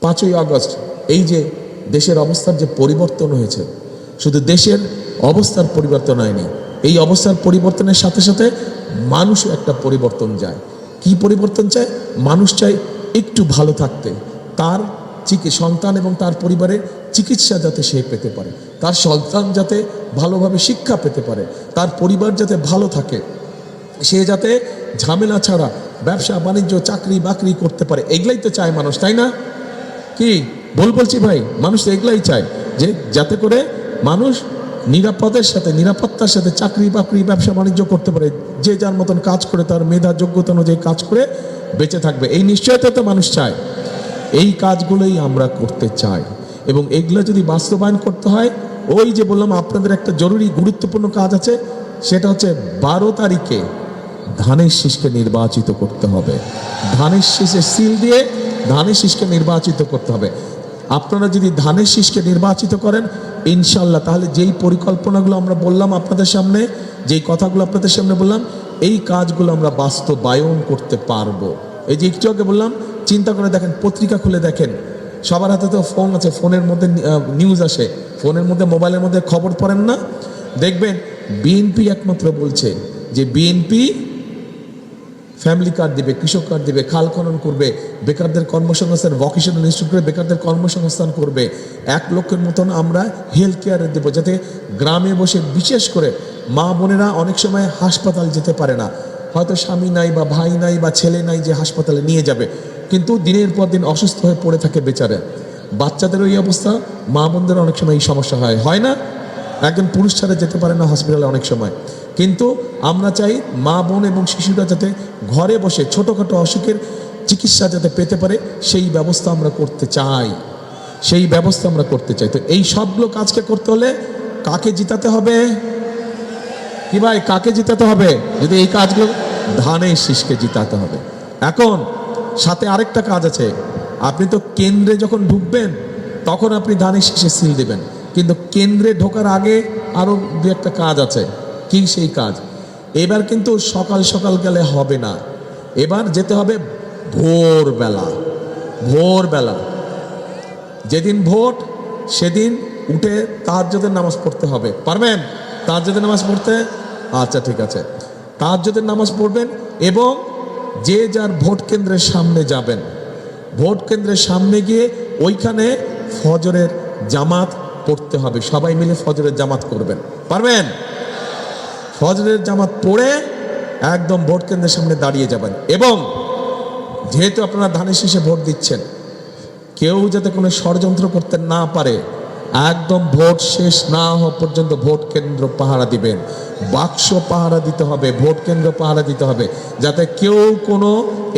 5ই August এই যে দেশের অবস্থার যে পরিবর্তন হয়েছে, শুধু দেশের অবস্থার পরিবর্তন হয়নি, এই অবস্থার পরিবর্তনের সাথে সাথে মানুষও একটা পরিবর্তন চায়। কি পরিবর্তন চায়? মানুষ চায় একটু ভালো থাকতে, তার সন্তান এবং তার পরিবারের চিকিৎসা যাতে সে পেতে পারে, তার সন্তান যাতে ভালোভাবে শিক্ষা পেতে পারে, তার পরিবার যাতে ভালো থাকে, সে যাতে ঝামেলা ছাড়া ব্যবসা বাণিজ্য চাকরি বাকরি করতে পারে। এগুলাই তো চায় মানুষ, তাই না? কি বলছি ভাই, মানুষ তো এগুলাই চায় যে যাতে করে মানুষ নিরাপদের সাথে নিরাপত্তার সাথে চাকরি বাকরি ব্যবসা বাণিজ্য করতে পারে, যে যার মতন কাজ করে তার মেধা যোগ্যতা অনুযায়ী কাজ করে বেঁচে থাকবে। এই নিশ্চয়তা তো মানুষ চায়। এই কাজগুলোই আমরা করতে চাই এবং এগুলো যদি বাস্তবায়ন করতে হয়, ওই যে বললাম আপনাদের একটা জরুরি গুরুত্বপূর্ণ কাজ আছে, সেটা হচ্ছে 12 তারিখে ধানের শীষকে নির্বাচিত করতে হবে। ধানের শীষে সিল দিয়ে ধানের শীষকে নির্বাচিত করতে হবে। আপনারা যদি ধানের শীষকে নির্বাচিত করেন ইনশাল্লাহ, তাহলে যেই পরিকল্পনাগুলো আমরা বললাম আপনাদের সামনে, যেই কথাগুলো আপনাদের সামনে বললাম, এই কাজগুলো আমরা বাস্তবায়ন করতে পারবো। এই যে একটু আগে বললাম, চিন্তা করে দেখেন, পত্রিকা খুলে দেখেন, সবার হাতে তো ফোন আছে, ফোনের মধ্যে নিউজ আসে, ফোনের মধ্যে মোবাইলের মধ্যে খবর পড়েন না? দেখবেন বিএনপি একমাত্র বলছে যে বিএনপি ফ্যামিলি কার্ড দিবে, কৃষক কার্ড দিবে, খাল খনন করবে, বেকারদের কর্মসংস্থান, ভোকেশনাল ইনস্টিটিউট করে বেকারদের কর্মসংস্থান করবে, 1 লক্ষের মতন আমরা হেলথ কেয়ারে দেবো, যাতে গ্রামে বসে বিশেষ করে মা বোনেরা অনেক সময় হাসপাতাল যেতে পারে না, হয়তো স্বামী নাই বা ভাই নাই বা ছেলে নাই যে হাসপাতালে নিয়ে যাবে, কিন্তু দিনের পর দিন অসুস্থ হয়ে পড়ে থাকে বেচারে। বাচ্চাদেরও এই অবস্থা, মা বোনদের অনেক সময় এই সমস্যা হয় না? একজন পুরুষ ছাড়া যেতে পারে না হসপিটালে অনেক সময়। কিন্তু আমরা চাই মা বোন এবং শিশুরা যাতে ঘরে বসে ছোটোখাটো অসুখের চিকিৎসা যাতে পেতে পারে, সেই ব্যবস্থা আমরা করতে চাই, সেই ব্যবস্থা আমরা করতে চাই। তো এই সবগুলো কাজকে করতে হলে কাকে জিতাতে হবে? কি ভাই, কাকে জিতাতে হবে? যদি এই কাজগুলো, ধানের শীষকে জিতাতে হবে। এখন সাথে আরেকটা কাজ আছে, আপনি তো কেন্দ্রে যখন ঢুকবেন তখন আপনি ধানের শীষে সিল দেবেন, কিন্তু কেন্দ্রে ঢোকার আগে আরও 2-1টা কাজ আছে। কি সেই কাজ? এবার কিন্তু সকাল সকাল গেলে হবে না, এবার যেতে হবে ভোরবেলা। যেদিন ভোট সেদিন উঠে তাহাজ্জুদের নামাজ পড়তে হবে। পারবেন তাহাজ্জুদের নামাজ পড়তে? আচ্ছা ঠিক আছে, তাহাজ্জুদের নামাজ পড়বেন এবং যে যার ভোট কেন্দ্রের সামনে যাবেন, ভোট কেন্দ্রের সামনে গিয়ে ওইখানে ফজরের জামাত পড়তে হবে, সবাই মিলে ফজরের জামাত করবেন। পারবেন? ফজরের জামাত পড়ে একদম ভোট কেন্দ্রের সামনে দাঁড়িয়ে যাবেন এবং যেহেতু আপনারা ধানের শীষে ভোট দিচ্ছেন, কেউ যাতে কোনো ষড়যন্ত্র করতে না পারে, একদম ভোট শেষ না হওয়া পর্যন্ত ভোট কেন্দ্র পাহারা দিবেন, বাক্স পাহারা দিতে হবে, ভোট কেন্দ্র পাহারা দিতে হবে, যাতে কেউ কোনো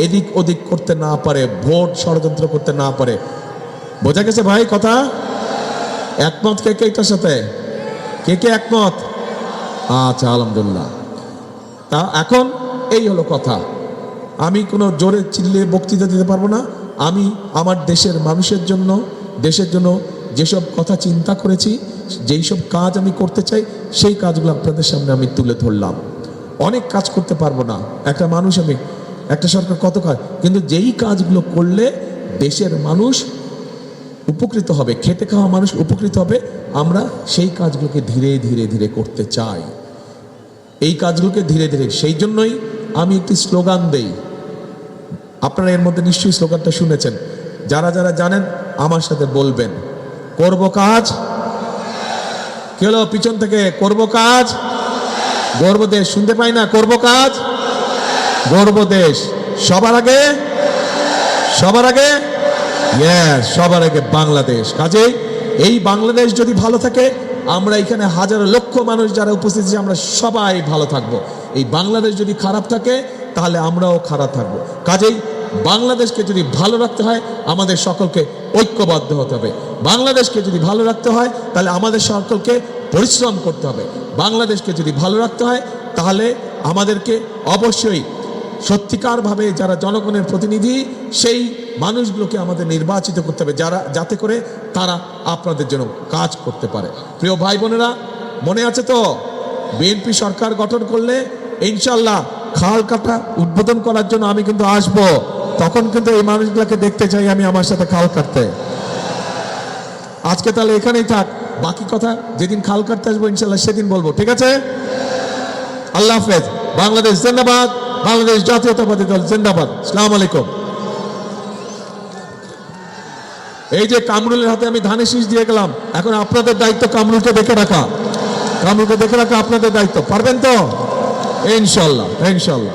এদিক ওদিক করতে না পারে, ভোট ষড়যন্ত্র করতে না পারে। বোঝা গেছে ভাই কথা? একমত কে কে এটার সাথে? কে একমত? আচ্ছা আলহামদুলিল্লাহ। তা এখন এই হলো কথা। আমি কোনো জোরে চিল্লিয়ে বক্তৃতা দিতে পারবো না। আমি আমার দেশের মানুষের জন্য, দেশের জন্য যেসব কথা চিন্তা করেছি, যেই সব কাজ আমি করতে চাই, সেই কাজগুলো আপনাদের সামনে আমি তুলে ধরলাম। অনেক কাজ করতে পারবো না, একটা মানুষ আমি, একটা সরকার কত কাজ, কিন্তু যেই কাজগুলো করলে দেশের মানুষ উপকৃত হবে, খেটে খাওয়া মানুষ উপকৃত হবে, আমরা সেই কাজগুলোকে ধীরে ধীরে ধীরে করতে চাই। এই কাজগুলোকে ধীরে ধীরে, সেই জন্যই আমি একটি স্লোগান দেই। আপনারা এর মধ্যে নিশ্চয়ই স্লোগানটা শুনেছেন, যারা যারা জানেন আমার সাথে বলবেন, করব কাজ। কি হলো পিছন থেকে? করব কাজ, গর্ব দেশ। শুনতে পাই না? করব কাজ, গর্ব দেশ। সবার আগে সবার আগে বাংলাদেশ। কাজেই এই বাংলাদেশ যদি ভালো থাকে, আমরা এখানে হাজারো লক্ষ মানুষ যারা উপস্থিত আছে, আমরা সবাই ভালো থাকবো। এই বাংলাদেশ যদি খারাপ থাকে তাহলে আমরাও খারাপ থাকবো। কাজেই বাংলাদেশকে যদি ভালো রাখতে হয় আমাদের সকলকে ঐক্যবদ্ধ হতে হবে। বাংলাদেশকে যদি ভালো রাখতে হয় তাহলে আমাদের সকলকে পরিশ্রম করতে হবে। বাংলাদেশকে যদি ভালো রাখতে হয় তাহলে আমাদেরকে অবশ্যই সত্যিকারভাবে যারা জনগণের প্রতিনিধি, সেই মানুষগুলোকে আমাদের নির্বাচিত করতে হবে, যাতে করে তারা আপনাদের জন্য কাজ করতে পারে। প্রিয় ভাই বোনেরা, মনে আছে তো বিএনপি সরকার গঠন করলে ইনশাল্লাহ খাল কাটা উদ্বোধন করার জন্য আমি কিন্তু আসবো। তখন কিন্তু এই মানুষগুলোকে দেখতে চাই আমি আমার সাথে খাল কাটতে। আজকে তাহলে এখানেই থাক, বাকি কথা যেদিন খাল কাটতে আসবো ইনশাল্লাহ সেদিন বলবো, ঠিক আছে? আল্লাহ হাফেজ। বাংলাদেশ জিন্দাবাদ, বাংলাদেশ জাতীয়তাবাদী দল জিন্দাবাদ। আসসালামু আলাইকুম। এই যে কামরুলের হাতে আমি ধানের শীষ দিয়ে গেলাম, এখন আপনাদের দায়িত্ব কামরুলকে দেখে রাখা, কামরুলকে দেখে রাখা আপনাদের দায়িত্ব। পারবেন তো? ইনশাল্লাহ, ইনশাল্লাহ।